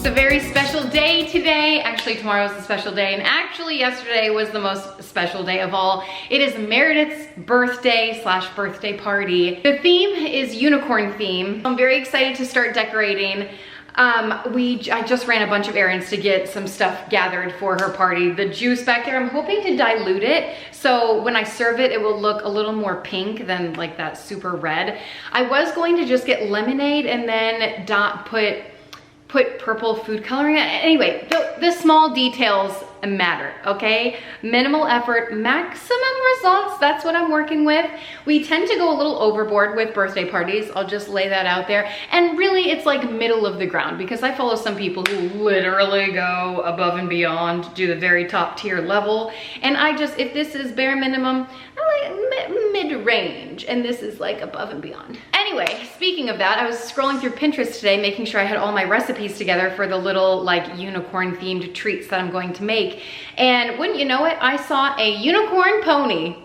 a very special day today. Actually, tomorrow's a special day, and actually yesterday was the most special day of all. It is Meredith's birthday / birthday party. The theme is unicorn theme. I'm very excited to start decorating. I just ran a bunch of errands to get some stuff gathered for her party. The juice back there, I'm hoping to dilute it, so when I serve it, it will look a little more pink than like that super red. I was going to just get lemonade and then put purple food coloring. Anyway, the small details matter, okay? Minimal effort, maximum results. That's what I'm working with. We tend to go a little overboard with birthday parties. I'll just lay that out there. And really, it's like middle of the ground, because I follow some people who literally go above and beyond, do the very top tier level. And I just, if this is bare minimum, I like mid-range, and this is like above and beyond. Anyway, speaking of that, I was scrolling through Pinterest today, making sure I had all my recipes together for the little like unicorn themed treats that I'm going to make. And wouldn't you know it, I saw a unicorn pony.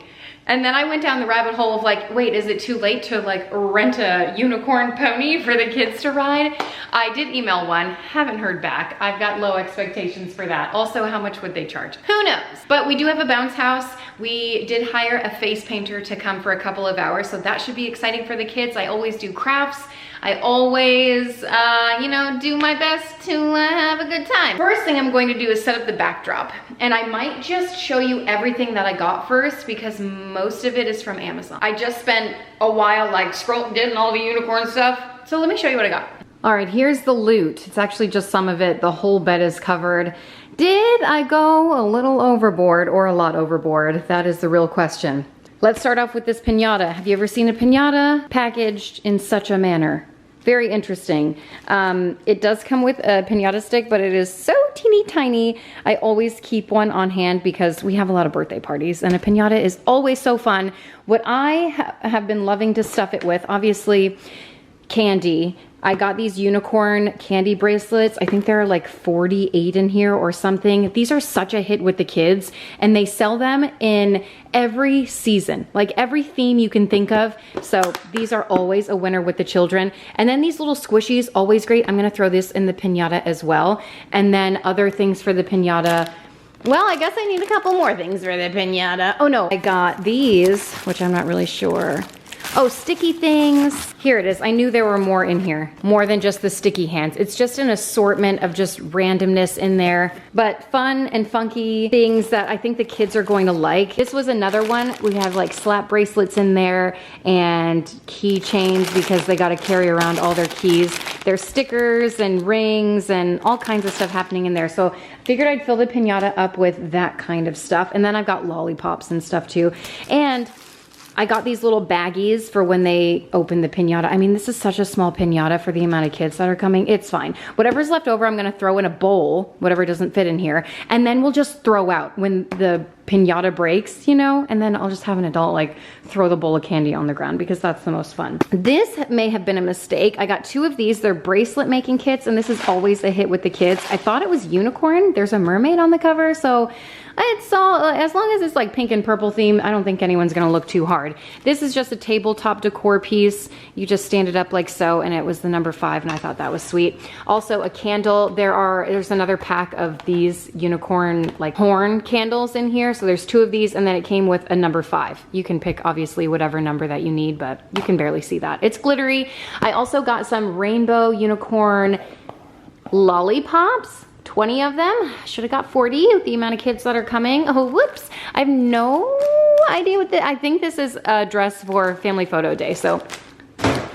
And then I went down the rabbit hole of like, wait, is it too late to like rent a unicorn pony for the kids to ride? I did email one, haven't heard back. I've got low expectations for that. Also, how much would they charge? Who knows? But we do have a bounce house. We did hire a face painter to come for a couple of hours, so that should be exciting for the kids. I always do crafts. I always, you know, do my best to have a good time. First thing I'm going to do is set up the backdrop. And I might just show you everything that I got first, because most of it is from Amazon. I just spent a while like getting all the unicorn stuff. So let me show you what I got. All right, here's the loot. It's actually just some of it. The whole bed is covered. Did I go a little overboard or a lot overboard? That is the real question. Let's start off with this piñata. Have you ever seen a piñata packaged in such a manner? Very interesting. It does come with a piñata stick, but it is so teeny tiny. I always keep one on hand because we have a lot of birthday parties, and a piñata is always so fun. What I have been loving to stuff it with, obviously, candy. I got these unicorn candy bracelets. I think there are like 48 in here or something. These are such a hit with the kids, and they sell them in every season, like every theme you can think of. So these are always a winner with the children. And then these little squishies, always great. I'm gonna throw this in the piñata as well. And then other things for the piñata. Well, I guess I need a couple more things for the piñata. Oh no, I got these, which I'm not really sure. Oh, sticky things. Here it is. I knew there were more in here, more than just the sticky hands. It's just an assortment of just randomness in there, but fun and funky things that I think the kids are going to like. This was another one. We have like slap bracelets in there and keychains, because they got to carry around all their keys. There's stickers and rings and all kinds of stuff happening in there. So figured I'd fill the piñata up with that kind of stuff. And then I've got lollipops and stuff too. And I got these little baggies for when they open the piñata. I mean, this is such a small piñata for the amount of kids that are coming. It's fine. Whatever's left over, I'm gonna throw in a bowl, whatever doesn't fit in here, and then we'll just throw out when the piñata breaks, you know, and then I'll just have an adult like throw the bowl of candy on the ground, because that's the most fun. This may have been a mistake. I got two of these. They're bracelet making kits, and this is always a hit with the kids. I thought it was unicorn. There's a mermaid on the cover, so it's all, as long as it's like pink and purple theme, I don't think anyone's gonna look too hard. This is just a tabletop decor piece. You just stand it up like so, and it was the number 5, and I thought that was sweet. Also a candle. There's another pack of these unicorn like horn candles in here. So there's 2 of these, and then it came with a number 5. You can pick obviously whatever number that you need, but you can barely see that. It's glittery. I also got some rainbow unicorn lollipops. 20 of them. Should have got 40 with the amount of kids that are coming. Oh, whoops. I have no idea what I think this is a dress for family photo day. So,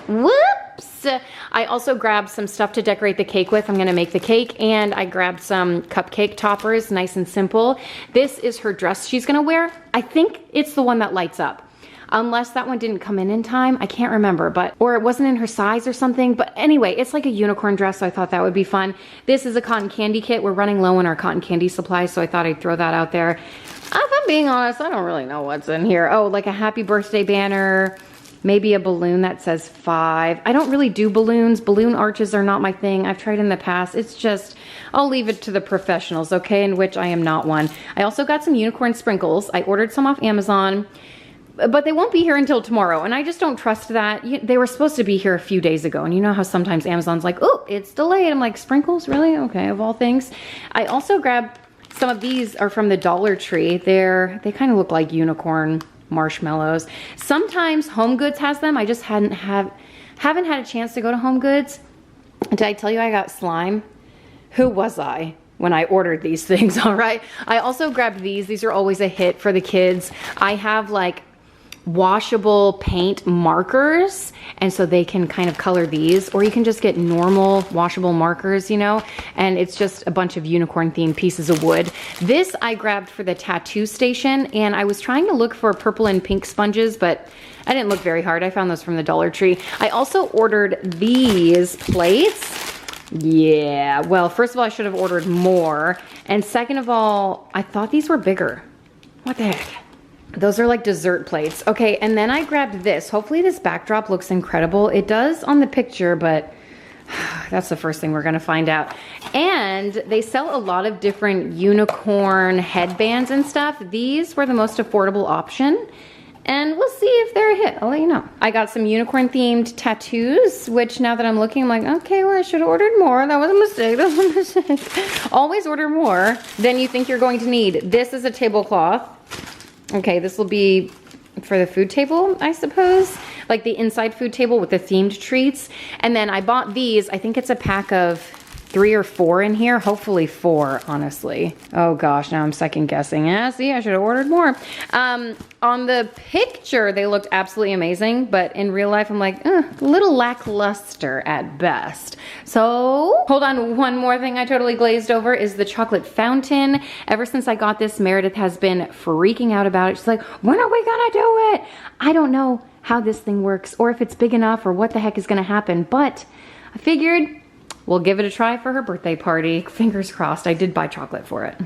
whoops. I also grabbed some stuff to decorate the cake with. I'm gonna make the cake, and I grabbed some cupcake toppers, nice and simple. This is her dress she's gonna wear. I think it's the one that lights up. Unless that one didn't come in time. I can't remember, or it wasn't in her size or something. But anyway, it's like a unicorn dress, so I thought that would be fun. This is a cotton candy kit. We're running low on our cotton candy supply, so I thought I'd throw that out there. If I'm being honest, I don't really know what's in here. Oh, like a happy birthday banner, maybe a balloon that says 5. I don't really do balloons. Balloon arches are not my thing. I've tried in the past. It's just, I'll leave it to the professionals, okay, in which I am not one. I also got some unicorn sprinkles. I ordered some off Amazon. but they won't be here until tomorrow. And I just don't trust that. They were supposed to be here a few days ago. And you know how sometimes Amazon's like, oh, it's delayed. I'm like, sprinkles, really? Okay, of all things. I also grabbed some of these are from the Dollar Tree. They kind of look like unicorn marshmallows. Sometimes Home Goods has them. I just haven't had a chance to go to Home Goods. Did I tell you I got slime? Who was I when I ordered these things, all right? I also grabbed these. These are always a hit for the kids. I have like washable paint markers, and so they can kind of color these, or you can just get normal washable markers, you know, and it's just a bunch of unicorn themed pieces of wood. This I grabbed for the tattoo station, and I was trying to look for purple and pink sponges, but I didn't look very hard. I found those from the Dollar Tree. I also ordered these plates. Yeah, well, first of all, I should have ordered more, and second of all, I thought these were bigger. What the heck? Those are like dessert plates. Okay, and then I grabbed this. Hopefully this backdrop looks incredible. It does on the picture, but that's the first thing we're gonna find out. And they sell a lot of different unicorn headbands and stuff. These were the most affordable option. And we'll see if they're a hit. I'll let you know. I got some unicorn themed tattoos, which now that I'm looking, I'm like, okay, well, I should have ordered more. That was a mistake. That was a mistake. Always order more than you think you're going to need. This is a tablecloth. Okay, this will be for the food table, I suppose. Like the inside food table with the themed treats. And then I bought these. I think it's a pack of 3 or 4 in here. Hopefully 4, honestly. Oh gosh, now I'm second guessing. Yeah, see, I should have ordered more. On the picture, they looked absolutely amazing, but in real life, I'm like, a little lackluster at best. So, hold on, one more thing I totally glazed over is the chocolate fountain. Ever since I got this, Meredith has been freaking out about it. She's like, when are we gonna do it? I don't know how this thing works or if it's big enough or what the heck is gonna happen, but I figured we'll give it a try for her birthday party. Fingers crossed. I did buy chocolate for it.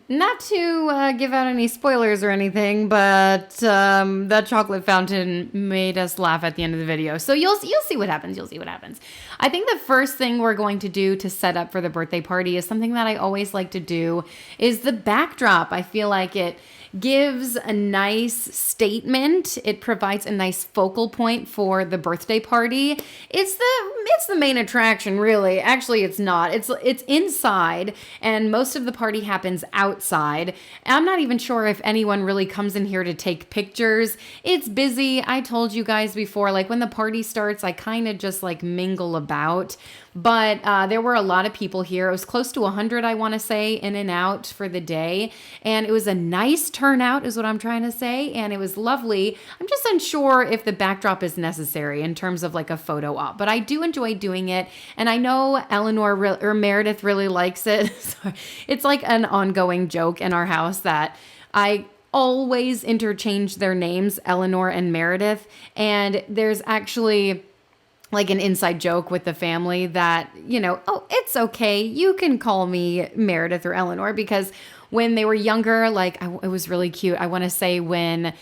Not to give out any spoilers or anything, but that chocolate fountain made us laugh at the end of the video. So you'll see what happens. You'll see what happens. I think the first thing we're going to do to set up for the birthday party is something that I always like to do is the backdrop. I feel like it gives a nice statement. It provides a nice focal point for the birthday party. It's the main attraction, really. Actually, it's not. It's inside, and most of the party happens outside. I'm not even sure if anyone really comes in here to take pictures. It's busy. I told you guys before, like when the party starts, I kind of just like mingle about. But there were a lot of people here. It was close to 100, I want to say, in and out for the day. And it was a nice turnout is what I'm trying to say. And it was lovely. I'm just unsure if the backdrop is necessary in terms of like a photo op. But I do enjoy doing it. And I know or Meredith really likes it. So it's like an ongoing joke in our house that I always interchange their names, Eleanor and Meredith. And there's actually like an inside joke with the family that, you know, oh, it's okay. You can call me Meredith or Eleanor, because when they were younger, like it was really cute. I want to say when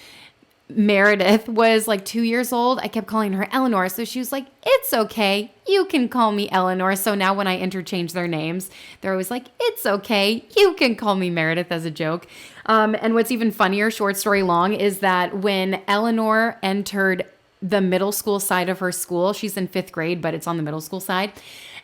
Meredith was like 2 years old, I kept calling her Eleanor. So she was like, it's okay. You can call me Eleanor. So now when I interchange their names, they're always like, it's okay. You can call me Meredith as a joke. And what's even funnier, short story long, is that when Eleanor entered the middle school side of her school. She's in 5th grade, but it's on the middle school side.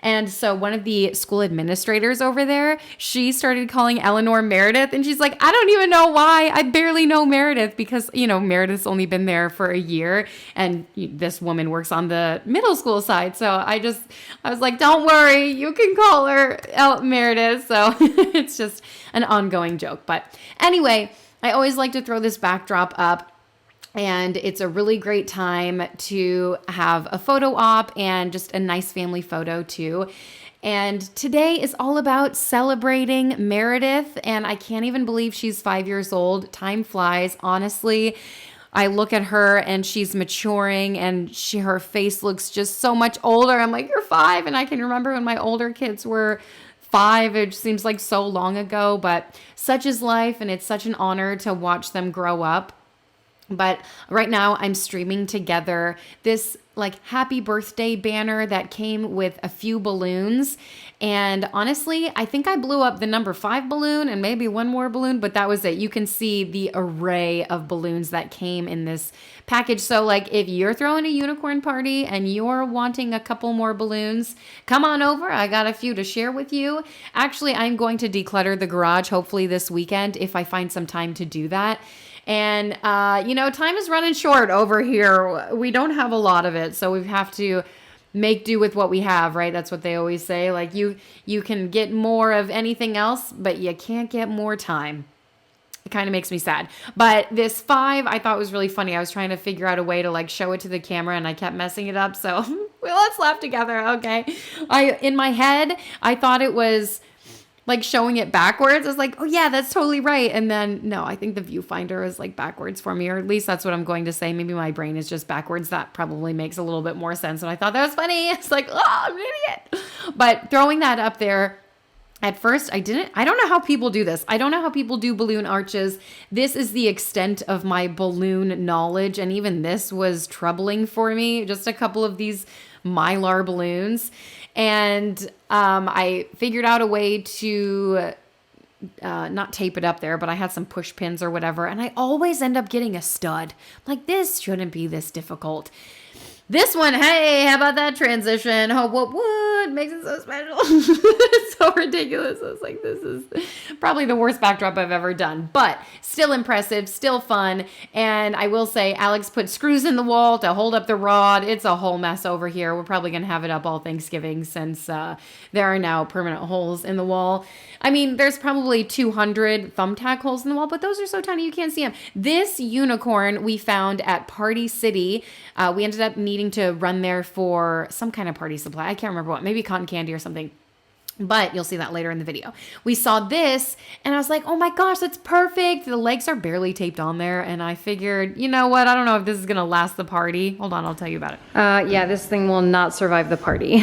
And so one of the school administrators over there, she started calling Eleanor Meredith. And she's like, I don't even know why. I barely know Meredith because, you know, Meredith's only been there for a year. And this woman works on the middle school side. So I was like, don't worry. You can call her Meredith. So it's just an ongoing joke. But anyway, I always like to throw this backdrop up. And it's a really great time to have a photo op and just a nice family photo too. And today is all about celebrating Meredith. And I can't even believe she's 5 years old. Time flies, honestly. I look at her and she's maturing and her face looks just so much older. I'm like, you're 5. And I can remember when my older kids were 5. It seems like so long ago, but such is life. And it's such an honor to watch them grow up. But right now I'm streaming together this like happy birthday banner that came with a few balloons. And honestly, I think I blew up the number 5 balloon and maybe one more balloon, but that was it. You can see the array of balloons that came in this package. So like if you're throwing a unicorn party and you're wanting a couple more balloons, come on over. I got a few to share with you. Actually, I'm going to declutter the garage hopefully this weekend if I find some time to do that. And, time is running short over here. We don't have a lot of it, so we have to make do with what we have, right? That's what they always say. Like you can get more of anything else, but you can't get more time. It kind of makes me sad. But this 5 I thought was really funny. I was trying to figure out a way to like show it to the camera and I kept messing it up. So well, let's laugh together. Okay. In my head, I thought it was like showing it backwards. I was like, oh yeah, that's totally right. And then no, I think the viewfinder is like backwards for me, or at least that's what I'm going to say. Maybe my brain is just backwards. That probably makes a little bit more sense. And I thought that was funny. It's like, oh, I'm an idiot. But throwing that up there, at first, I don't know how people do this. I don't know how people do balloon arches. This is the extent of my balloon knowledge. And even this was troubling for me. Just a couple of these Mylar balloons. And I figured out a way to not tape it up there, but I had some push pins or whatever. And I always end up getting a stud. Like, this shouldn't be this difficult. This one, hey, how about that transition? Oh, what makes it so special? It's so ridiculous. I was like, this is probably the worst backdrop I've ever done, but still impressive, still fun. And I will say, Alex put screws in the wall to hold up the rod. It's a whole mess over here. We're probably going to have it up all Thanksgiving since there are now permanent holes in the wall. I mean, there's probably 200 thumbtack holes in the wall, but those are so tiny you can't see them. This unicorn we found at Party City. We ended up needing to run there for some kind of party supply. I can't remember what, maybe cotton candy or something. But you'll see that later in the video. We saw this and I was like, oh my gosh, that's perfect. The legs are barely taped on there. And I figured, you know what? I don't know if this is going to last the party. Hold on, I'll tell you about it. Yeah, this thing will not survive the party.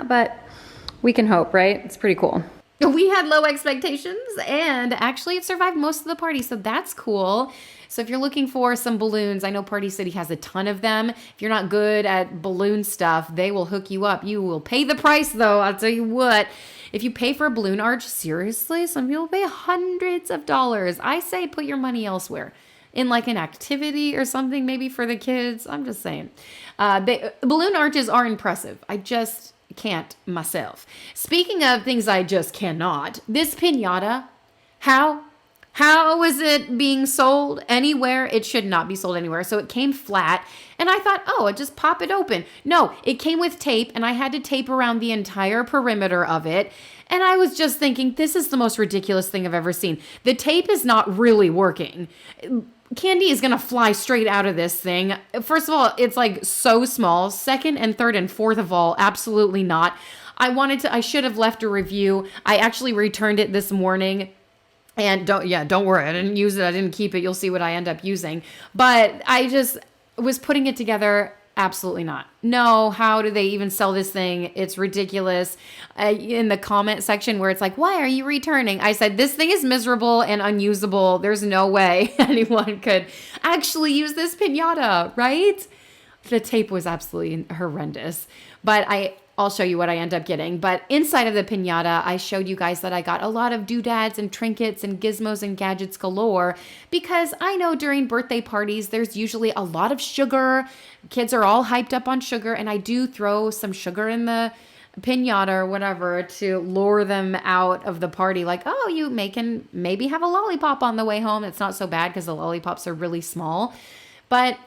But we can hope, right? It's pretty cool. We had low expectations and actually it survived most of the party. So that's cool. So if you're looking for some balloons, I know Party City has a ton of them. If you're not good at balloon stuff, they will hook you up. You will pay the price though. I'll tell you what, if you pay for a balloon arch, seriously, some people pay hundreds of dollars. I say put your money elsewhere. In like an activity or something, maybe for the kids. I'm just saying. Balloon arches are impressive. I just can't myself. Speaking of things I just cannot, this piñata, how is it being sold anywhere? It should not be sold anywhere. So it came flat and I thought, oh, I'll just pop it open. No, it came with tape and I had to tape around the entire perimeter of it. And I was just thinking, this is the most ridiculous thing I've ever seen. The tape is not really working. Candy is going to fly straight out of this thing. First of all, it's like so small. Second and third and fourth of all, absolutely not. I should have left a review. I actually returned it this morning. And don't worry. I didn't use it. I didn't keep it. You'll see what I end up using. But I just was putting it together. Absolutely not. No, how do they even sell this thing? It's ridiculous. In the comment section where it's like, why are you returning? I said, this thing is miserable and unusable. There's no way anyone could actually use this piñata, right? The tape was absolutely horrendous. But I'll show you what I end up getting. But inside of the piñata, I showed you guys that I got a lot of doodads and trinkets and gizmos and gadgets galore because I know during birthday parties, there's usually a lot of sugar. Kids are all hyped up on sugar, and I do throw some sugar in the piñata or whatever to lure them out of the party. Like, oh, you can maybe have a lollipop on the way home. It's not so bad because the lollipops are really small. But,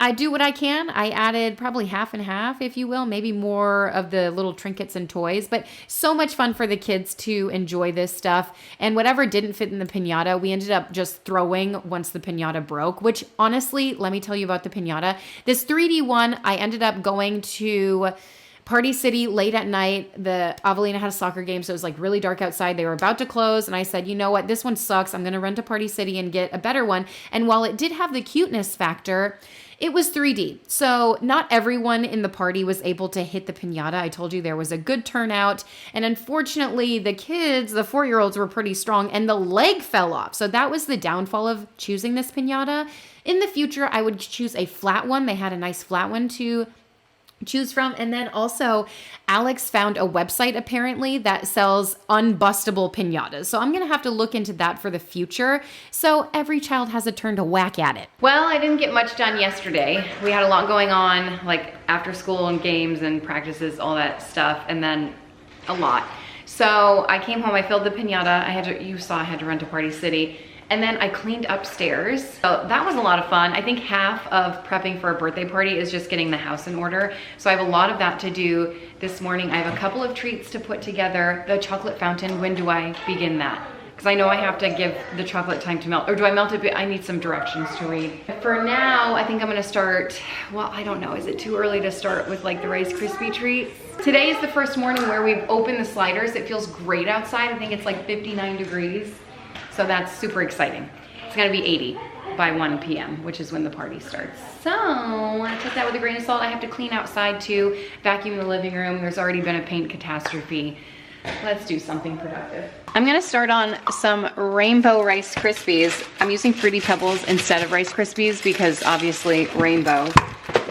I do what I can. I added probably half and half, if you will, maybe more of the little trinkets and toys, but so much fun for the kids to enjoy this stuff. And whatever didn't fit in the piñata, we ended up just throwing once the piñata broke, which honestly, let me tell you about the piñata. This 3D one, I ended up going to Party City late at night. The Avelina had a soccer game, so it was like really dark outside. They were about to close, and I said, you know what? This one sucks. I'm going to run to Party City and get a better one. And while it did have the cuteness factor, it was 3D. So not everyone in the party was able to hit the piñata. I told you there was a good turnout. And unfortunately, the kids, the 4-year-olds, were pretty strong and the leg fell off. So that was the downfall of choosing this piñata. In the future, I would choose a flat one. They had a nice flat one to choose from. And then also Alex found a website apparently that sells unbustable piñatas. So I'm going to have to look into that for the future. So every child has a turn to whack at it. Well, I didn't get much done yesterday. We had a lot going on, like after school and games and practices, all that stuff. And then a lot. So I came home, I filled the piñata. You saw I had to run to Party City. And then I cleaned upstairs. So that was a lot of fun. I think half of prepping for a birthday party is just getting the house in order. So I have a lot of that to do this morning. I have a couple of treats to put together. The chocolate fountain, when do I begin that? Because I know I have to give the chocolate time to melt. Or do I melt it? I need some directions to read. For now, I think I'm gonna start, well, I don't know. Is it too early to start with like the Rice Krispie treats? Today is the first morning where we've opened the sliders. It feels great outside. I think it's like 59 degrees. So that's super exciting. It's gonna be 80 by 1 p.m., which is when the party starts. So I took that with a grain of salt. I have to clean outside too, vacuum the living room. There's already been a paint catastrophe. Let's do something productive. I'm gonna start on some rainbow Rice Krispies. I'm using Fruity Pebbles instead of Rice Krispies because obviously rainbow.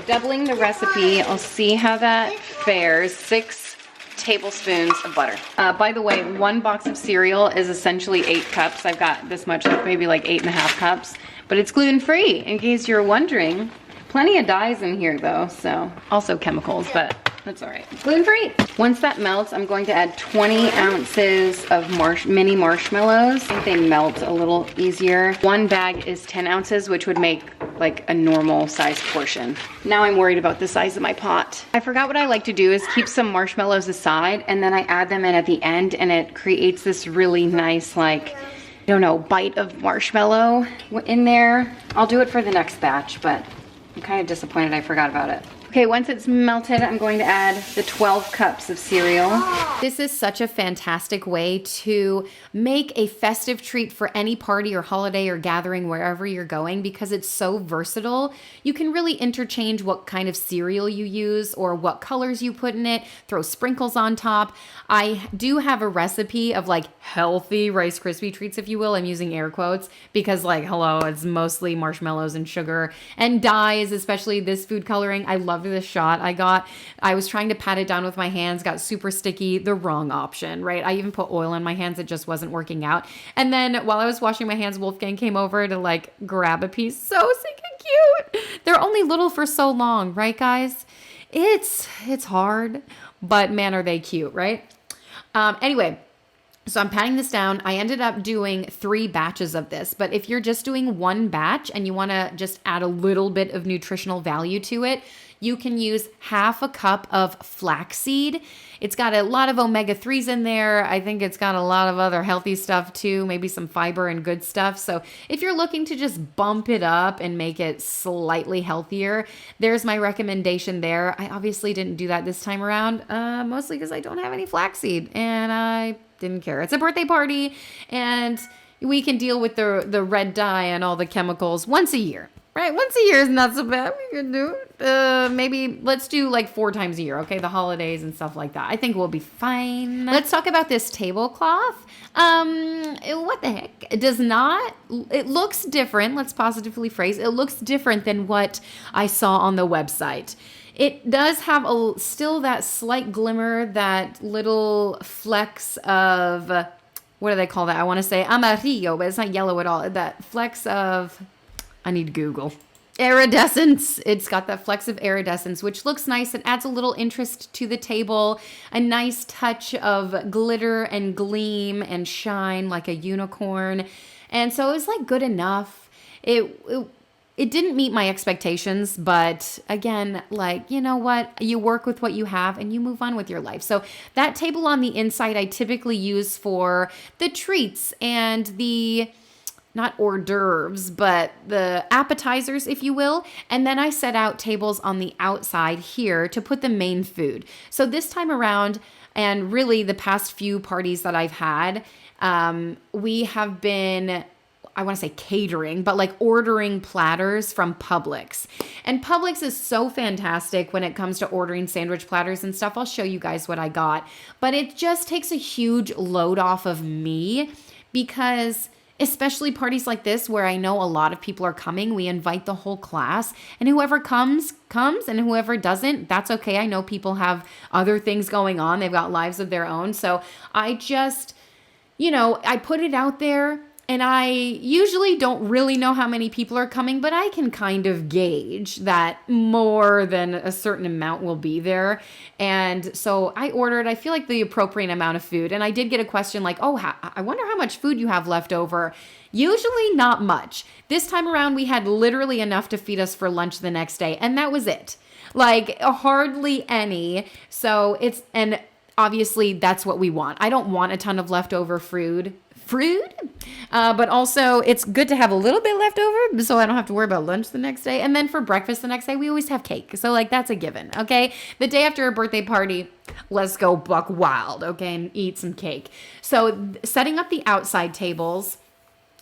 Doubling the recipe, I'll see how that fares. 6 tablespoons of butter. By the way, 1 box of cereal is essentially 8 cups. I've got this much, maybe like 8.5 cups, but it's gluten-free in case you're wondering. Plenty of dyes in here though, so also chemicals, but that's all right. It's gluten-free. Once that melts, I'm going to add 20 ounces of mini marshmallows. I think they melt a little easier. 1 bag is 10 ounces, which would make like a normal sized portion. Now I'm worried about the size of my pot. I forgot what I like to do is keep some marshmallows aside and then I add them in at the end and it creates this really nice, like, I don't know, bite of marshmallow in there. I'll do it for the next batch, but I'm kind of disappointed I forgot about it. Okay, once it's melted, I'm going to add the 12 cups of cereal. This is such a fantastic way to make a festive treat for any party or holiday or gathering wherever you're going because it's so versatile. You can really interchange what kind of cereal you use or what colors you put in it, throw sprinkles on top. I do have a recipe of like healthy Rice Krispie treats, if you will. I'm using air quotes because like, hello, it's mostly marshmallows and sugar and dyes, especially this food coloring. I love this shot I got. I was trying to pat it down with my hands, got super sticky, the wrong option, right? I even put oil in my hands. It just wasn't working out. And then while I was washing my hands, Wolfgang came over to like grab a piece. So stinking cute. They're only little for so long, right guys? It's hard, but man, are they cute, right? Anyway, so I'm patting this down. I ended up doing 3 batches of this, but if you're just doing 1 batch and you want to just add a little bit of nutritional value to it, you can use half a cup of flaxseed. It's got a lot of omega-3s in there. I think it's got a lot of other healthy stuff too, maybe some fiber and good stuff. So if you're looking to just bump it up and make it slightly healthier, there's my recommendation there. I obviously didn't do that this time around, mostly because I don't have any flaxseed and I didn't care. It's a birthday party and we can deal with the red dye and all the chemicals once a year. Right, once a year is not so bad. We can do maybe let's do like 4 times a year, okay? The holidays and stuff like that. I think we'll be fine. Let's talk about this tablecloth. What the heck? It looks different. Let's positively phrase. It looks different than what I saw on the website. It does have still that slight glimmer, that little flecks of, what do they call that? I want to say amarillo, but it's not yellow at all. That flecks of, I need to Google. Iridescence. It's got that flecks of iridescence, which looks nice. It adds a little interest to the table, a nice touch of glitter and gleam and shine like a unicorn. And so it was like good enough. It didn't meet my expectations, but again, like, you know what? You work with what you have and you move on with your life. So that table on the inside, I typically use for the treats and the, not hors d'oeuvres, but the appetizers, if you will. And then I set out tables on the outside here to put the main food. So this time around, and really the past few parties that I've had, we have been, I want to say catering, but like ordering platters from Publix. And Publix is so fantastic when it comes to ordering sandwich platters and stuff. I'll show you guys what I got. But it just takes a huge load off of me because especially parties like this where I know a lot of people are coming. We invite the whole class, and whoever comes, and whoever doesn't, that's okay. I know people have other things going on. They've got lives of their own. So I just, I put it out there. And I usually don't really know how many people are coming, but I can kind of gauge that more than a certain amount will be there. And so I ordered, I feel like, the appropriate amount of food. And I did get a question like, oh, I wonder how much food you have left over. Usually not much. This time around, we had literally enough to feed us for lunch the next day. And that was it. Like hardly any. So and obviously that's what we want. I don't want a ton of leftover food. But also it's good to have a little bit left over so I don't have to worry about lunch the next day. And then for breakfast the next day, we always have cake. So like that's a given, okay? The day after a birthday party, let's go buck wild, okay, and eat some cake. So setting up the outside tables,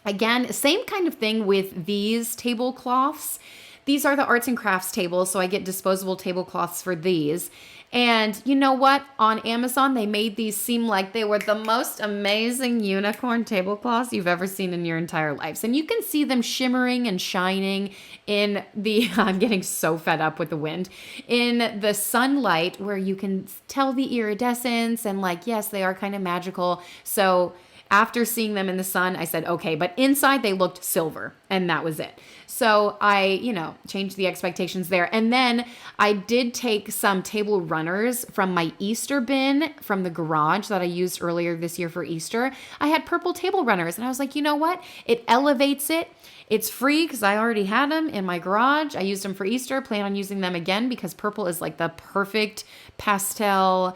again, same kind of thing with these tablecloths. These are the arts and crafts tables, so I get disposable tablecloths for these. And you know what? On Amazon, they made these seem like they were the most amazing unicorn tablecloths you've ever seen in your entire lives. And you can see them shimmering and shining in the, I'm getting so fed up with the wind, in the sunlight where you can tell the iridescence and like, yes, they are kind of magical. So after seeing them in the sun, I said, okay, but inside they looked silver, and that was it. So I, changed the expectations there. And then I did take some table runners from my Easter bin from the garage that I used earlier this year for Easter. I had purple table runners, and I was like, you know what? It elevates it. It's free because I already had them in my garage. I used them for Easter, plan on using them again because purple is like the perfect pastel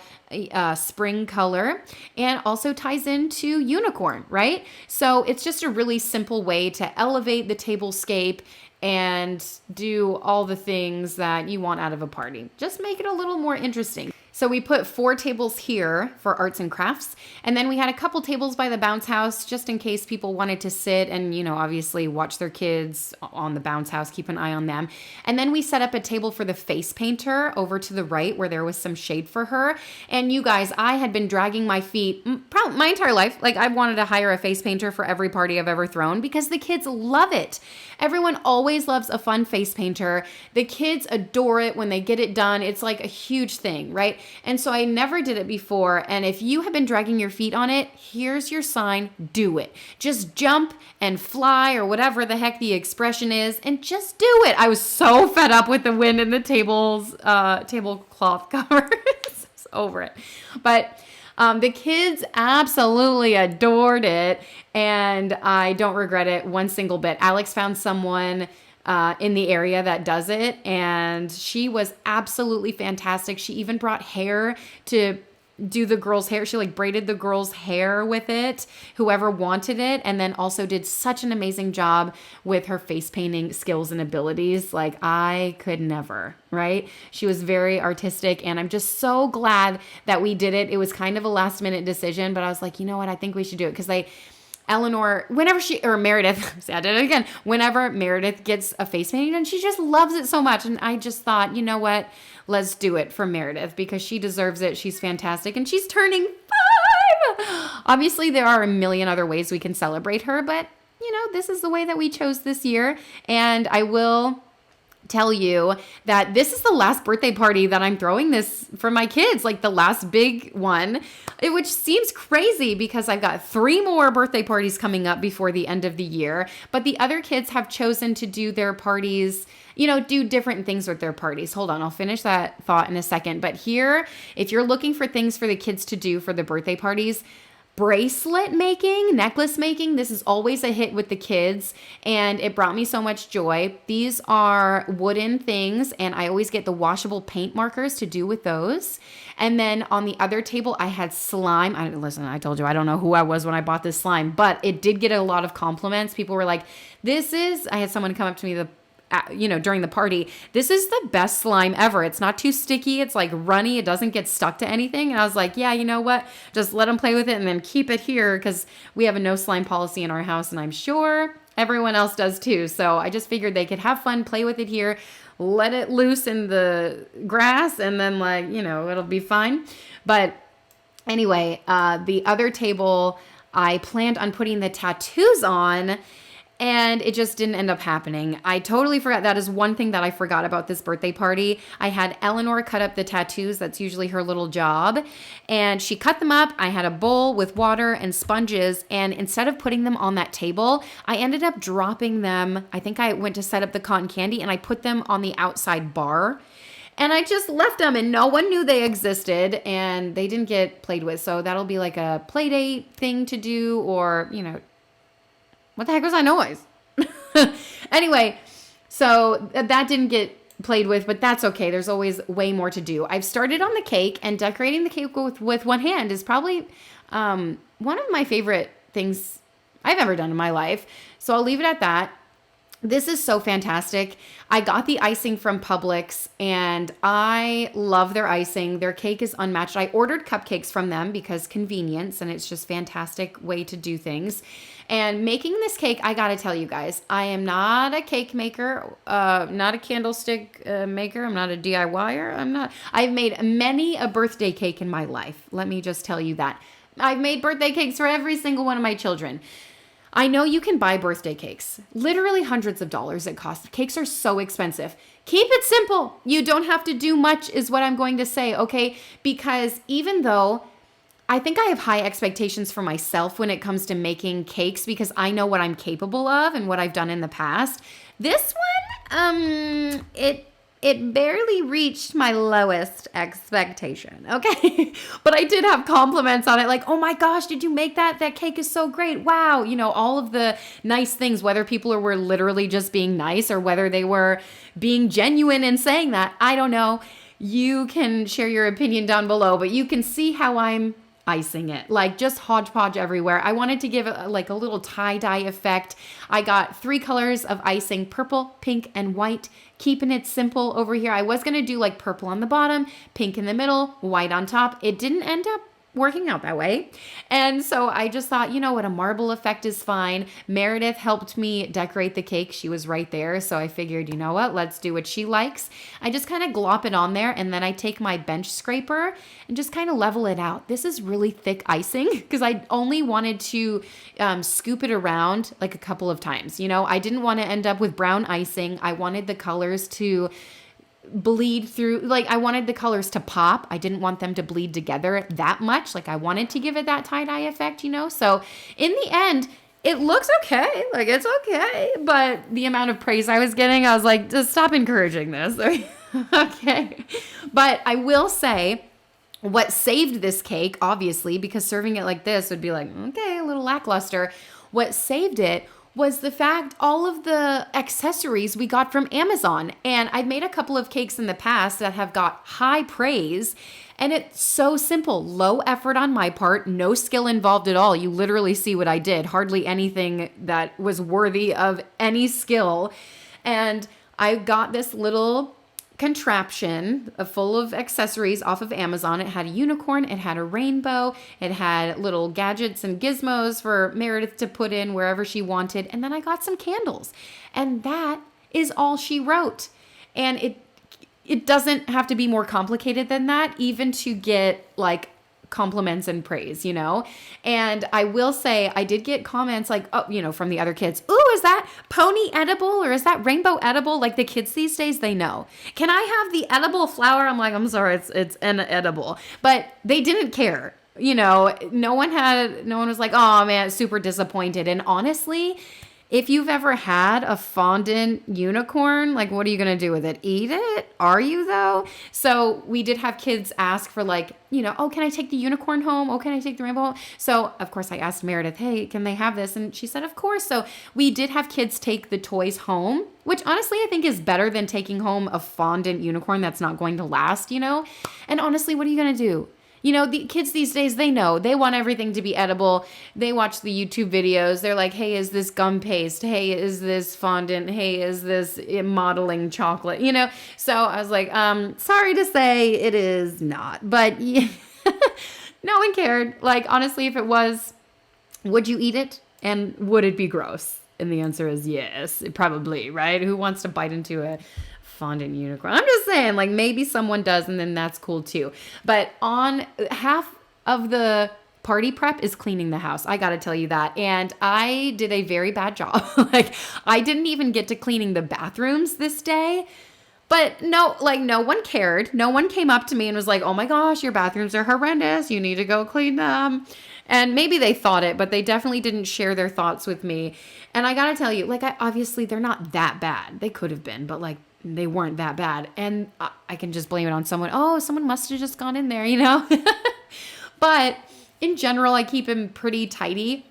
spring color, and also ties into unicorn, right? So it's just a really simple way to elevate the tablescape and do all the things that you want out of a party. Just make it a little more interesting. So we put 4 tables here for arts and crafts. And then we had a couple tables by the bounce house just in case people wanted to sit and, obviously watch their kids on the bounce house, keep an eye on them. And then we set up a table for the face painter over to the right where there was some shade for her. And you guys, I had been dragging my feet probably my entire life. Like I wanted to hire a face painter for every party I've ever thrown because the kids love it. Everyone always loves a fun face painter. The kids adore it when they get it done. It's like a huge thing, right? And so I never did it before. And if you have been dragging your feet on it, here's your sign, do it. Just jump and fly or whatever the heck the expression is and just do it. I was so fed up with the wind and the tablecloth covers. It's over it. But the kids absolutely adored it, and I don't regret it one single bit. Alex found someone in the area that does it, and she was absolutely fantastic. She even brought hair to do the girls' hair. She like braided the girls' hair with it, whoever wanted it, and then also did such an amazing job with her face painting skills and abilities. Like I could never, right? She was very artistic, and I'm just so glad that we did it. It was kind of a last minute decision, but I was like, you know what? I think we should do it because Meredith, see, I did it again. Whenever Meredith gets a face painting done, she just loves it so much. And I just thought, you know what? Let's do it for Meredith because she deserves it. She's fantastic. And she's turning 5. Obviously, there are a million other ways we can celebrate her, but this is the way that we chose this year. And I will tell you that this is the last birthday party that I'm throwing this for my kids, like the last big one, which seems crazy because I've got 3 more birthday parties coming up before the end of the year. But the other kids have chosen to do their parties, do different things with their parties. Hold on, I'll finish that thought in a second. But here, if you're looking for things for the kids to do for the birthday parties, bracelet making, necklace making, this is always a hit with the kids, and it brought me so much joy. These are wooden things, and I always get the washable paint markers to do with those. And then on the other table, I had slime. I told you, I don't know who I was when I bought this slime, but it did get a lot of compliments. People were like, I had someone come up to me during the party, this is the best slime ever. It's not too sticky. It's like runny. It doesn't get stuck to anything. And I was like, yeah, you know what? Just let them play with it and then keep it here because we have a no slime policy in our house, and I'm sure everyone else does too. So I just figured they could have fun, play with it here, let it loose in the grass, and then it'll be fine. But anyway, the other table, I planned on putting the tattoos on, and it just didn't end up happening. I totally forgot. That is one thing that I forgot about this birthday party. I had Eleanor cut up the tattoos. That's usually her little job. And she cut them up. I had a bowl with water and sponges. And instead of putting them on that table, I ended up dropping them. I think I went to set up the cotton candy and I put them on the outside bar. And I just left them and no one knew they existed and they didn't get played with. So that'll be like a play date thing to do, or, what the heck was that noise? Anyway, so that didn't get played with, but that's okay. There's always way more to do. I've started on the cake, and decorating the cake with one hand is probably one of my favorite things I've ever done in my life. So I'll leave it at that. This is so fantastic. I got the icing from Publix and I love their icing. Their cake is unmatched. I ordered cupcakes from them because convenience, and it's just fantastic way to do things. And making this cake, I got to tell you guys, I am not a cake maker, not a candlestick maker. I'm not a DIYer. I've made many a birthday cake in my life. Let me just tell you that. I've made birthday cakes for every single one of my children. I know you can buy birthday cakes, literally hundreds of dollars it costs. Cakes are so expensive. Keep it simple. You don't have to do much is what I'm going to say, okay? Because even though I think I have high expectations for myself when it comes to making cakes because I know what I'm capable of and what I've done in the past, this one, it barely reached my lowest expectation, okay? But I did have compliments on it, like, oh my gosh, did you make that? That cake is so great. Wow. All of the nice things, whether people were literally just being nice or whether they were being genuine in saying that, I don't know. You can share your opinion down below, but you can see how I'm icing it, like just hodgepodge everywhere. I wanted to give it like a little tie-dye effect. I got 3 colors of icing, purple, pink, and white, keeping it simple over here. I was going to do like purple on the bottom, pink in the middle, white on top. It didn't end up working out that way. And so I just thought, you know what, a marble effect is fine. Meredith helped me decorate the cake. She was right there. So I figured, you know what, let's do what she likes. I just kind of glop it on there and then I take my bench scraper and just kind of level it out. This is really thick icing because I only wanted to scoop it around like a couple of times. I didn't want to end up with brown icing. I wanted the colors to bleed through, like I wanted the colors to pop. I didn't want them to bleed together that much. Like I wanted to give it that tie-dye effect, So in the end, it looks okay. Like it's okay. But the amount of praise I was getting, I was like, just stop encouraging this. Okay. But I will say what saved this cake, obviously, because serving it like this would be like, okay, a little lackluster. What saved it was the fact all of the accessories we got from Amazon. And I've made a couple of cakes in the past that have got high praise. And it's so simple, low effort on my part, no skill involved at all. You literally see what I did. Hardly anything that was worthy of any skill. And I got this little contraption full of accessories off of Amazon. It had a unicorn, it had a rainbow, it had little gadgets and gizmos for Meredith to put in wherever she wanted. And then I got some candles. And that is all she wrote. And it doesn't have to be more complicated than that, even to get like compliments and praise, And I will say I did get comments like, oh, from the other kids. Ooh, is that pony edible or is that rainbow edible? Like the kids these days, they know. Can I have the edible flower? I'm like, I'm sorry, it's inedible. But they didn't care. No one was like, oh man, super disappointed. And honestly, if you've ever had a fondant unicorn, like what are you going to do with it? Eat it? Are you though? So we did have kids ask for like, oh, can I take the unicorn home? Oh, can I take the rainbow home? So of course I asked Meredith, hey, can they have this? And she said, of course. So we did have kids take the toys home, which honestly I think is better than taking home a fondant unicorn that's not going to last, And honestly, what are you going to do? The kids these days, they know. They want everything to be edible. They watch the YouTube videos. They're like, hey, is this gum paste? Hey, is this fondant? Hey, is this modeling chocolate? So I was like, sorry to say it is not. But yeah, no one cared. Like, honestly, if it was, would you eat it? And would it be gross? And the answer is yes, probably, right? Who wants to bite into a fondant unicorn? I'm just saying, like maybe someone does and then that's cool too. But on half of the party prep is cleaning the house. I got to tell you that. And I did a very bad job. Like, I didn't even get to cleaning the bathrooms this day. But no one cared. No one came up to me and was like, oh my gosh, your bathrooms are horrendous. You need to go clean them. And maybe they thought it, but they definitely didn't share their thoughts with me. And I got to tell you, like, obviously they're not that bad. They could have been, but like, they weren't that bad. And I can just blame it on someone. Oh, someone must have just gone in there, you know? But in general, I keep them pretty tidy.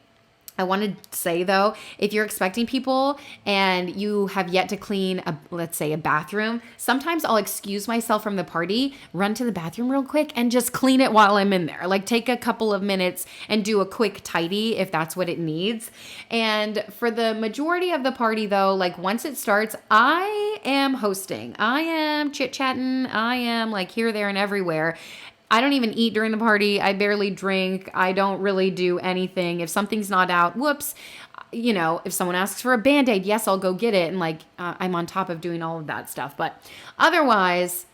I want to say, though, if you're expecting people and you have yet to clean, let's say, a bathroom, sometimes I'll excuse myself from the party, run to the bathroom real quick, and just clean it while I'm in there. Like, take a couple of minutes and do a quick tidy if that's what it needs. And for the majority of the party, though, like, once it starts, I am hosting. I am chit-chatting. I am, like, here, there, and everywhere. I don't even eat during the party. I barely drink. I don't really do anything. If something's not out, whoops. You know, if someone asks for a Band-Aid, yes, I'll go get it. And like, I'm on top of doing all of that stuff. But otherwise,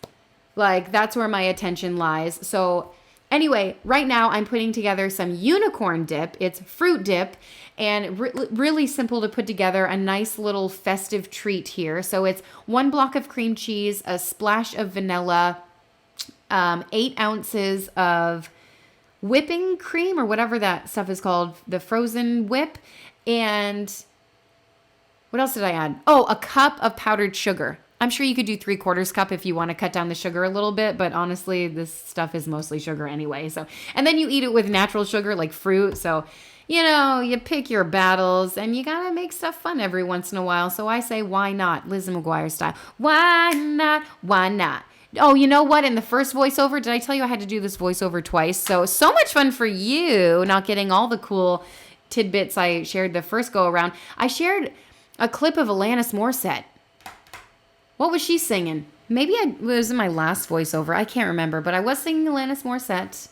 like, that's where my attention lies. So anyway, right now I'm putting together some unicorn dip. It's fruit dip and really simple to put together, a nice little festive treat here. So it's 1 block of cream cheese, a splash of vanilla, 8 ounces of whipping cream or whatever that stuff is called, the frozen whip. And what else did I add? Oh, a cup of powdered sugar. I'm sure you could do 3/4 cup if you want to cut down the sugar a little bit, but honestly, this stuff is mostly sugar anyway. So, and then you eat it with natural sugar like fruit. So, you know, you pick your battles and you got to make stuff fun every once in a while. So I say, why not? Lizzie McGuire style. Why not? Why not? Oh, you know what? In the first voiceover, did I tell you I had to do this voiceover twice? So much fun for you, not getting all the cool tidbits I shared the first go around. I shared a clip of Alanis Morissette. What was she singing? Maybe it was in my last voiceover. I can't remember, but I was singing Alanis Morissette,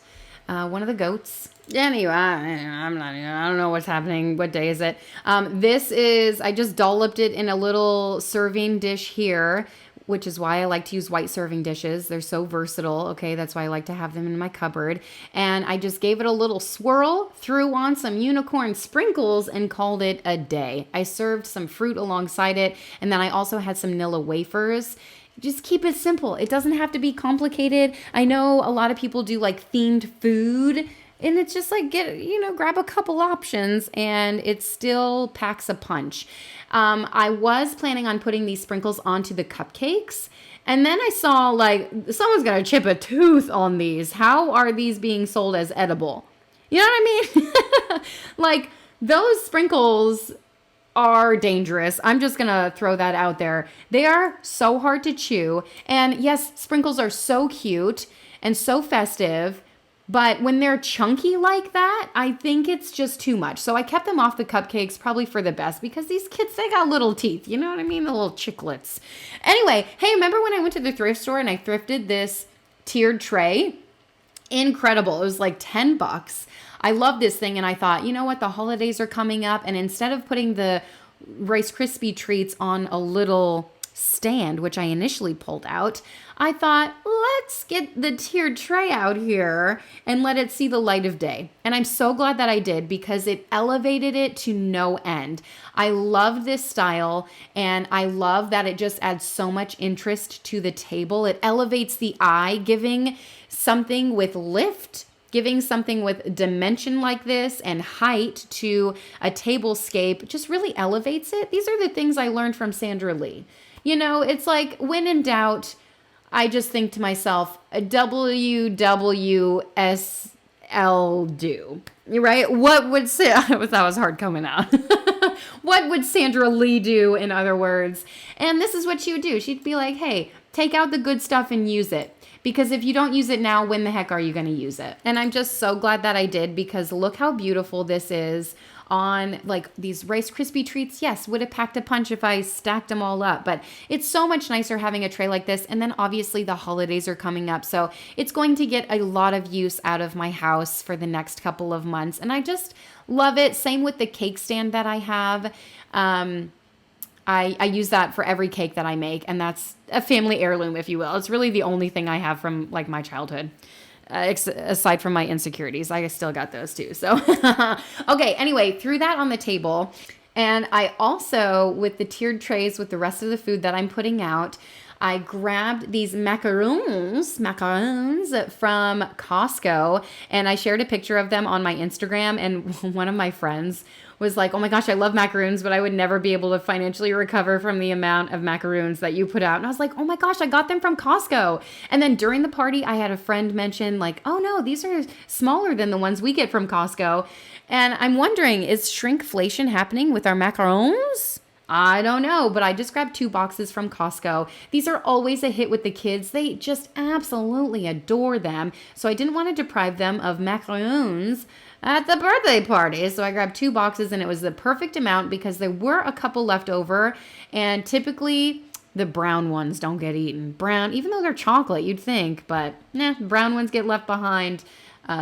one of the goats. Anyway, I don't know what's happening. What day is it? I just dolloped it in a little serving dish here, which is why I like to use white serving dishes. They're so versatile, okay? That's why I like to have them in my cupboard. And I just gave it a little swirl, threw on some unicorn sprinkles, and called it a day. I served some fruit alongside it, and then I also had some Nilla wafers. Just keep it simple. It doesn't have to be complicated. I know a lot of people do like themed food, and it's just like, grab a couple options and it still packs a punch. I was planning on putting these sprinkles onto the cupcakes. And then I saw like, someone's going to chip a tooth on these. How are these being sold as edible? You know what I mean? Like, those sprinkles are dangerous. I'm just going to throw that out there. They are so hard to chew. And yes, sprinkles are so cute and so festive. But when they're chunky like that, I think it's just too much. So I kept them off the cupcakes, probably for the best, because these kids, they got little teeth. You know what I mean? The little chiclets. Anyway, hey, remember when I went to the thrift store and I thrifted this tiered tray? Incredible. It was like $10. I love this thing. And I thought, you know what? The holidays are coming up. And instead of putting the Rice Krispie treats on a little stand, which I initially pulled out, I thought, let's get the tiered tray out here and let it see the light of day. And I'm so glad that I did, because it elevated it to no end. I love this style, and I love that it just adds so much interest to the table. It elevates the eye, giving something with lift, giving something with dimension like this and height to a tablescape, just really elevates it. These are the things I learned from Sandra Lee. You know, it's like, when in doubt, I just think to myself, WWSL do, right? What would that was hard coming out. What would Sandra Lee do, in other words? And this is what she would do. She'd be like, hey, take out the good stuff and use it. Because if you don't use it now, when the heck are you going to use it? And I'm just so glad that I did, because look how beautiful this is on like these Rice Krispie treats. Yes, would have packed a punch if I stacked them all up, but it's so much nicer having a tray like this. And then obviously the holidays are coming up, so it's going to get a lot of use out of my house for the next couple of months. And I just love it. Same with the cake stand that I have. I use that for every cake that I make, and that's a family heirloom, if you will. It's really the only thing I have from like my childhood. aside from my insecurities. I still got those too. So, okay. Anyway, threw that on the table. And I also, with the tiered trays with the rest of the food that I'm putting out, I grabbed these macaroons from Costco, and I shared a picture of them on my Instagram, and one of my friends was like, oh my gosh, I love macaroons, but I would never be able to financially recover from the amount of macaroons that you put out. And I was like, oh my gosh, I got them from Costco. And then during the party, I had a friend mention like, oh no, these are smaller than the ones we get from Costco. And I'm wondering, is shrinkflation happening with our macarons? I don't know, but I just grabbed 2 boxes from Costco. These are always a hit with the kids. They just absolutely adore them. So I didn't want to deprive them of macarons at the birthday party. So I grabbed 2 boxes, and it was the perfect amount because there were a couple left over. And typically the brown ones don't get eaten. Brown, even though they're chocolate, you'd think, but brown ones get left behind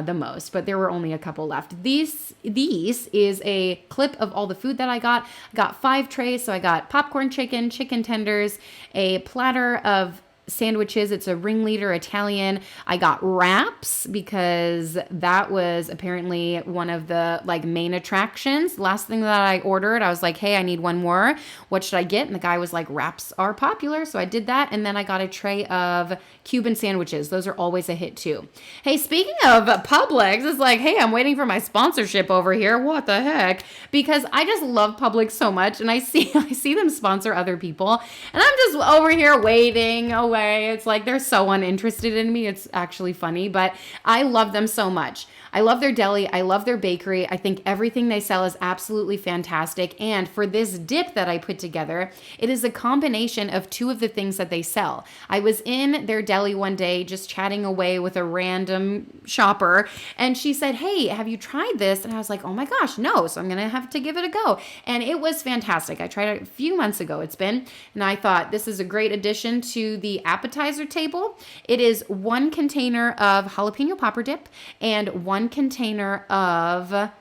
the most, but there were only a couple left. These is a clip of all the food that I got. I got 5 trays, so I got popcorn chicken, chicken tenders, a platter of sandwiches. It's a ringleader Italian. I got wraps because that was apparently one of the like main attractions. Last thing that I ordered, I was like, hey, I need one more. What should I get? And the guy was like, wraps are popular. So I did that. And then I got a tray of Cuban sandwiches. Those are always a hit too. Hey, speaking of Publix, it's like, hey, I'm waiting for my sponsorship over here. What the heck? Because I just love Publix so much, and I see them sponsor other people, and I'm just over here waiting away. It's like they're so uninterested in me. It's actually funny, but I love them so much. I love their deli. I love their bakery. I think everything they sell is absolutely fantastic. And for this dip that I put together, it is a combination of 2 of the things that they sell. I was in their deli one day just chatting away with a random shopper, and she said, hey, have you tried this? And I was like, oh my gosh, no. So I'm going to have to give it a go. And it was fantastic. I tried it a few months ago, it's been, and I thought this is a great addition to the appetizer table. It is 1 container of jalapeno popper dip and 1 container of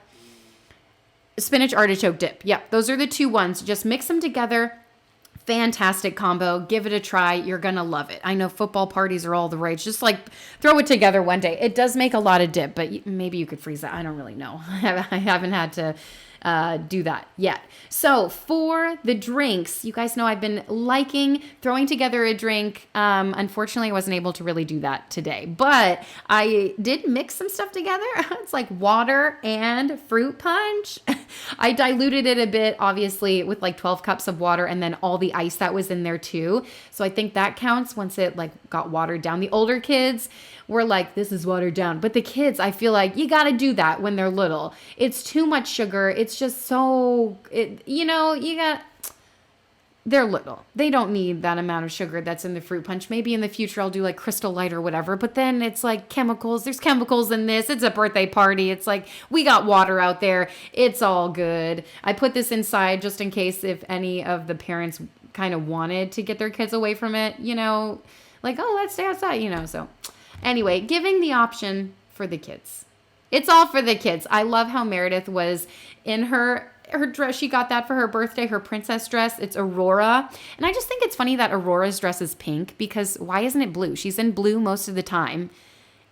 spinach artichoke dip. Yep, those are the 2 ones. Just mix them together. Fantastic combo. Give it a try. You're going to love it. I know football parties are all the rage. Just like throw it together one day. It does make a lot of dip, but maybe you could freeze that. I don't really know. I haven't had to do that yet. So for the drinks, you guys know I've been liking throwing together a drink. Unfortunately, I wasn't able to really do that today, but I did mix some stuff together. It's like water and fruit punch. I diluted it a bit, obviously, with like 12 cups of water and then all the ice that was in there too. So I think that counts once it like got watered down. The older kids were like, this is watered down. But the kids, I feel like you got to do that when they're little. It's too much sugar. It's just so, they're little. They don't need that amount of sugar that's in the fruit punch. Maybe in the future I'll do like Crystal Light or whatever, but then it's like chemicals. There's chemicals in this. It's a birthday party. It's like we got water out there. It's all good. I put this inside just in case if any of the parents kind of wanted to get their kids away from it, like, oh, let's stay outside, so. Anyway, giving the option for the kids. It's all for the kids. I love how Meredith was in her dress. She got that for her birthday, her princess dress. It's Aurora. And I just think it's funny that Aurora's dress is pink because why isn't it blue? She's in blue most of the time.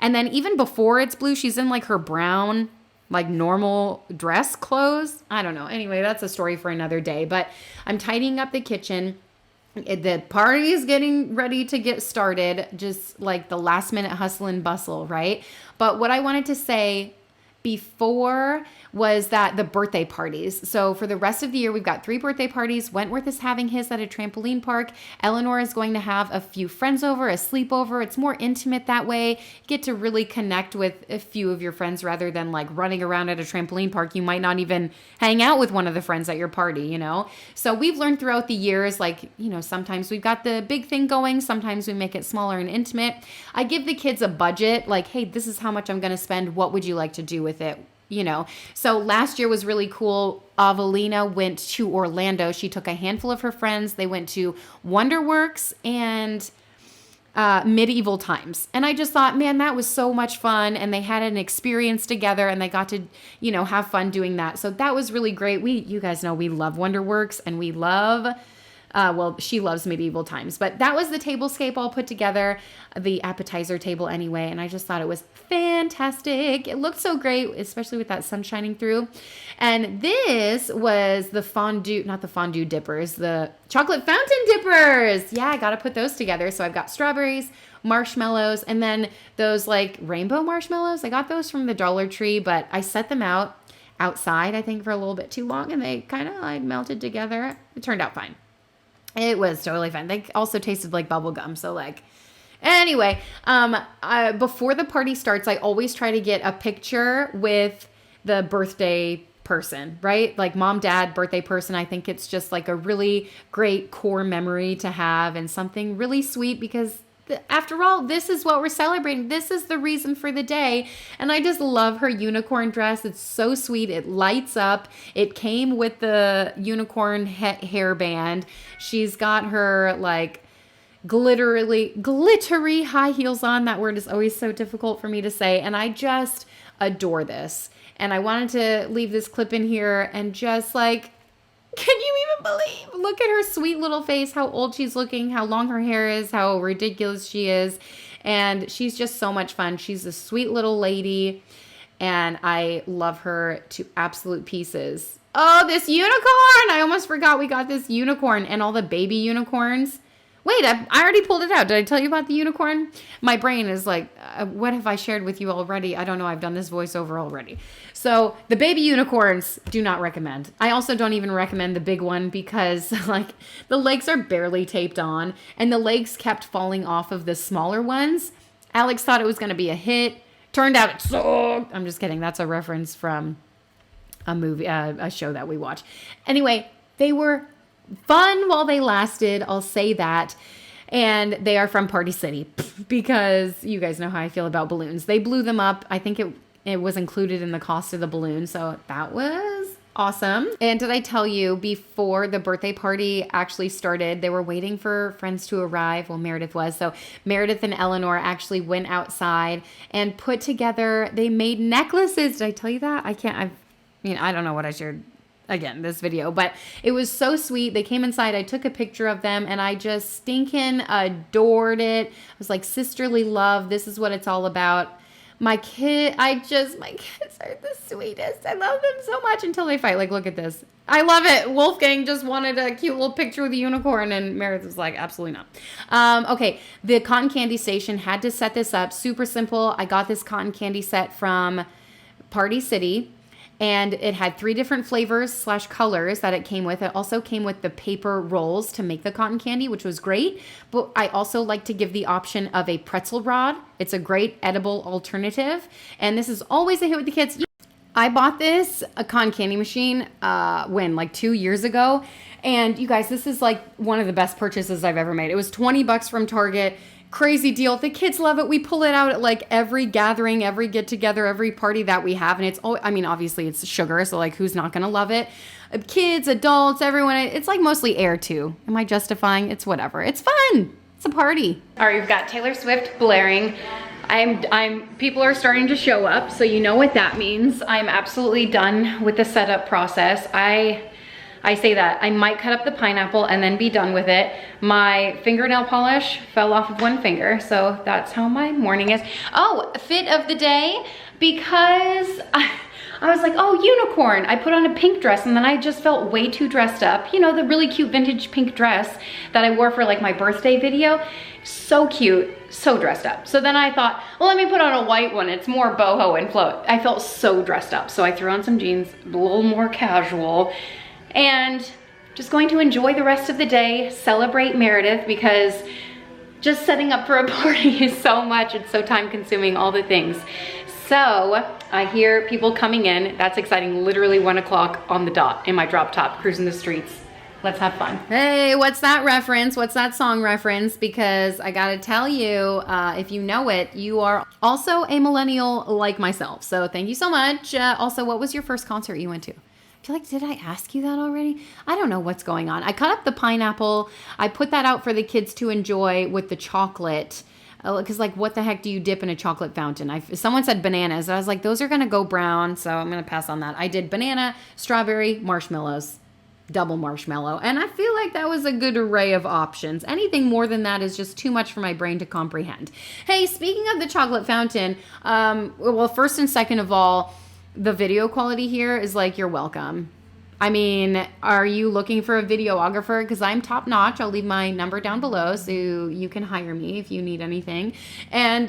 And then even before it's blue, she's in like her brown, like normal dress clothes. I don't know. Anyway, that's a story for another day. But I'm tidying up the kitchen. The party is getting ready to get started, just like the last minute hustle and bustle, right? But what I wanted to say before was that the birthday parties. So for the rest of the year, we've got 3 birthday parties. Wentworth is having his at a trampoline park. Eleanor is going to have a few friends over, a sleepover. It's more intimate that way. You get to really connect with a few of your friends rather than like running around at a trampoline park. You might not even hang out with one of the friends at your party, So we've learned throughout the years, like, sometimes we've got the big thing going. Sometimes we make it smaller and intimate. I give the kids a budget, like, hey, this is how much I'm going to spend. What would you like to do with it? So last year was really cool. Avelina went to Orlando. She took a handful of her friends. They went to Wonderworks and Medieval Times. And I just thought, man, that was so much fun. And they had an experience together and they got to, have fun doing that. So that was really great. You guys know we love Wonderworks and we love Well, she loves medieval times, but that was the tablescape all put together, the appetizer table anyway, and I just thought it was fantastic. It looked so great, especially with that sun shining through. And this was the fondue, not the fondue dippers, the chocolate fountain dippers. Yeah, I got to put those together. So I've got strawberries, marshmallows, and then those like rainbow marshmallows. I got those from the Dollar Tree, but I set them outside, I think, for a little bit too long, and they kind of like melted together. It turned out fine. It was totally fine. They also tasted like bubble gum. So like, anyway, before the party starts, I always try to get a picture with the birthday person, right? Like mom, dad, birthday person. I think it's just like a really great core memory to have and something really sweet because after all, this is what we're celebrating. This is the reason for the day. And I just love her unicorn dress. It's so sweet. It lights up. It came with the unicorn hairband. She's got her like glittery high heels on. That word is always so difficult for me to say. And I just adore this. And I wanted to leave this clip in here and just like, can you even believe? Look at her sweet little face, how old she's looking, how long her hair is, how ridiculous she is. And she's just so much fun. She's a sweet little lady. And I love her to absolute pieces. Oh, this unicorn! I almost forgot we got this unicorn and all the baby unicorns. Wait, I already pulled it out. Did I tell you about the unicorn? My brain is like, what have I shared with you already? I don't know. I've done this voiceover already. So the baby unicorns, do not recommend. I also don't even recommend the big one because like the legs are barely taped on and the legs kept falling off of the smaller ones. Alex thought it was going to be a hit. Turned out it sucked. I'm just kidding. That's a reference from a movie, a show that we watch. Anyway, they were fun while they lasted, I'll say that. And they are from Party City because you guys know how I feel about balloons. They blew them up. I think it was included in the cost of the balloon. So that was awesome. And did I tell you before the birthday party actually started, they were waiting for friends to arrive. Well, Meredith was. So Meredith and Eleanor actually went outside and put together, they made necklaces. Did I tell you that? I don't know what I shared again, this video, but it was so sweet. They came inside. I took a picture of them and I just stinking adored it. I was like, sisterly love. This is what it's all about. My kids are the sweetest. I love them so much until they fight. Like, look at this. I love it. Wolfgang just wanted a cute little picture with a unicorn and Meredith was like, absolutely not. Okay. The cotton candy station had to set this up. Super simple. I got this cotton candy set from Party City. And it had 3 different flavors / colors that it came with. It also came with the paper rolls to make the cotton candy, which was great. But I also like to give the option of a pretzel rod. It's a great edible alternative. And this is always a hit with the kids. I bought a cotton candy machine, like 2 years ago. And you guys, this is like one of the best purchases I've ever made. It was $20 from Target. Crazy deal. The kids love it. We pull it out at like every gathering, every get together, every party that we have. And it's, obviously it's sugar. So like who's not going to love it? Kids, adults, everyone. It's like mostly air too. Am I justifying? It's whatever. It's fun. It's a party. All right. We've got Taylor Swift blaring. People are starting to show up. So you know what that means. I'm absolutely done with the setup process. I say that. I might cut up the pineapple and then be done with it. My fingernail polish fell off of one finger, so that's how my morning is. Oh, fit of the day, because I was like, oh, unicorn. I put on a pink dress and then I just felt way too dressed up. You know, the really cute vintage pink dress that I wore for like my birthday video. So cute, so dressed up. So then I thought, well, let me put on a white one. It's more boho and float. I felt so dressed up. So I threw on some jeans, a little more casual. And just going to enjoy the rest of the day, celebrate Meredith, because just setting up for a party is so much. It's so time consuming, all the things. So I hear people coming in. That's exciting. Literally 1 o'clock on the dot in my drop top, cruising the streets. Let's have fun. Hey, what's that reference? What's that song reference? Because I gotta tell you, if you know it, you are also a millennial like myself. So thank you so much. Also, what was your first concert you went to? I feel like, did I ask you that already? I don't know what's going on. I cut up the pineapple. I put that out for the kids to enjoy with the chocolate. Because like, what the heck do you dip in a chocolate fountain? Someone said bananas. I was like, those are going to go brown. So I'm going to pass on that. I did banana, strawberry, marshmallows. double marshmallow. And I feel like that was a good array of options. Anything more than that is just too much for my brain to comprehend. Hey, speaking of the chocolate fountain, well, first and second of all, the video quality here is like, you're welcome. I mean, are you looking for a videographer? Because I'm top notch. I'll leave my number down below so you can hire me if you need anything. And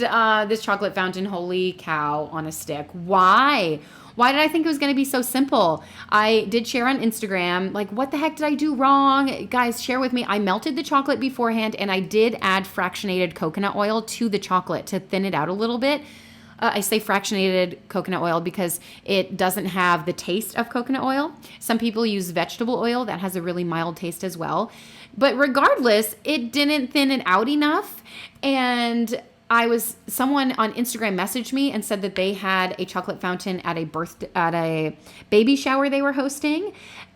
this chocolate fountain, holy cow, on a stick. Why? Why did I think it was going to be so simple? I did share on Instagram, like, what the heck did I do wrong? Guys, share with me. I melted the chocolate beforehand, and I did add fractionated coconut oil to the chocolate to thin it out a little bit. I say fractionated coconut oil because it doesn't have the taste of coconut oil. Some people use vegetable oil that has a really mild taste as well. But regardless, it didn't thin it out enough. And someone on Instagram messaged me and said that they had a chocolate fountain at a baby shower they were hosting.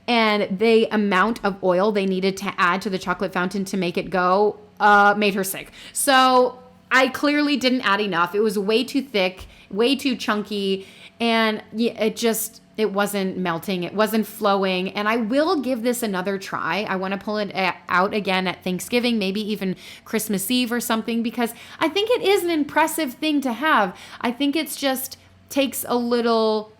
And the amount of oil they needed to add to the chocolate fountain to make it go made her sick. So I clearly didn't add enough. It was way too thick, way too chunky, and it wasn't melting. It wasn't flowing, and I will give this another try. I want to pull it out again at Thanksgiving, maybe even Christmas Eve or something, because I think it is an impressive thing to have. I think it's just takes a little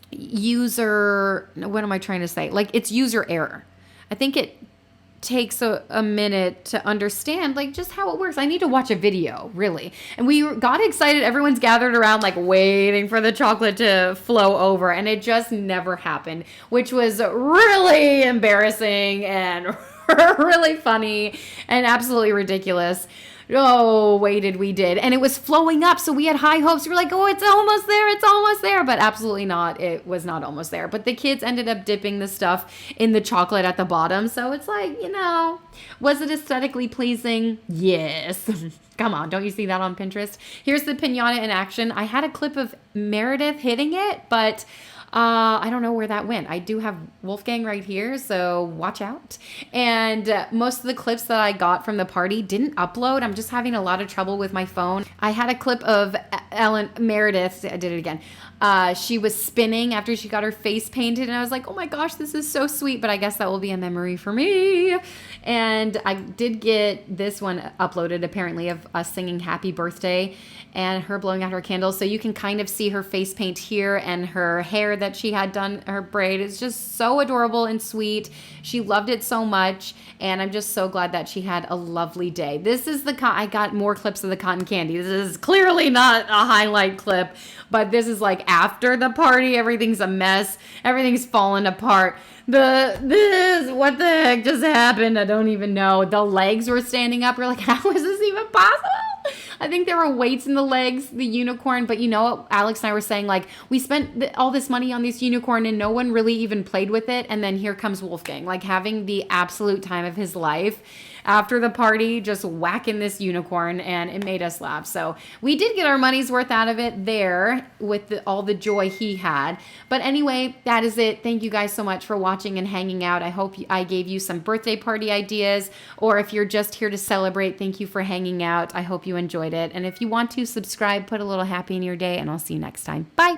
user, what am I trying to say? Like, it's user error. I think it takes a minute to understand like just how it works. I need to watch a video, really. And we got excited. Everyone's gathered around like waiting for the chocolate to flow over, and it just never happened, which was really embarrassing and really funny and absolutely ridiculous. Oh, waited, we did. And it was flowing up, so we had high hopes. We were like, oh, it's almost there. But absolutely not. It was not almost there. But the kids ended up dipping the stuff in the chocolate at the bottom. So it's like, was it aesthetically pleasing? Yes. Come on, don't you see that on Pinterest? Here's the piñata in action. I had a clip of Meredith hitting it, but I don't know where that went. I do have Wolfgang right here, so watch out. And most of the clips that I got from the party didn't upload. I'm just having a lot of trouble with my phone. I had a clip of Meredith. I did it again. She was spinning after she got her face painted, and I was like, oh my gosh, this is so sweet, but I guess that will be a memory for me. And I did get this one uploaded, apparently, of us singing Happy Birthday and her blowing out her candles. So you can kind of see her face paint here, and her hair that she had done, her braid. It's just so adorable and sweet. She loved it so much, and I'm just so glad that she had a lovely day. This is I got more clips of the cotton candy. This is clearly not a highlight clip, but this is like after the party. Everything's a mess. Everything's falling apart. What the heck just happened? I don't even know. The legs were standing up. We're like, how is this even possible? I think there were weights in the legs, the unicorn, but you know what Alex and I were saying, like, we spent all this money on this unicorn and no one really even played with it, and then here comes Wolfgang, like having the absolute time of his life after the party, just whacking this unicorn, and it made us laugh. So we did get our money's worth out of it there with all the joy he had. But anyway, that is it. Thank you guys so much for watching and hanging out. I hope I gave you some birthday party ideas, or if you're just here to celebrate, thank you for hanging out. I hope you enjoyed it. And if you want to subscribe, put a little happy in your day, and I'll see you next time. Bye.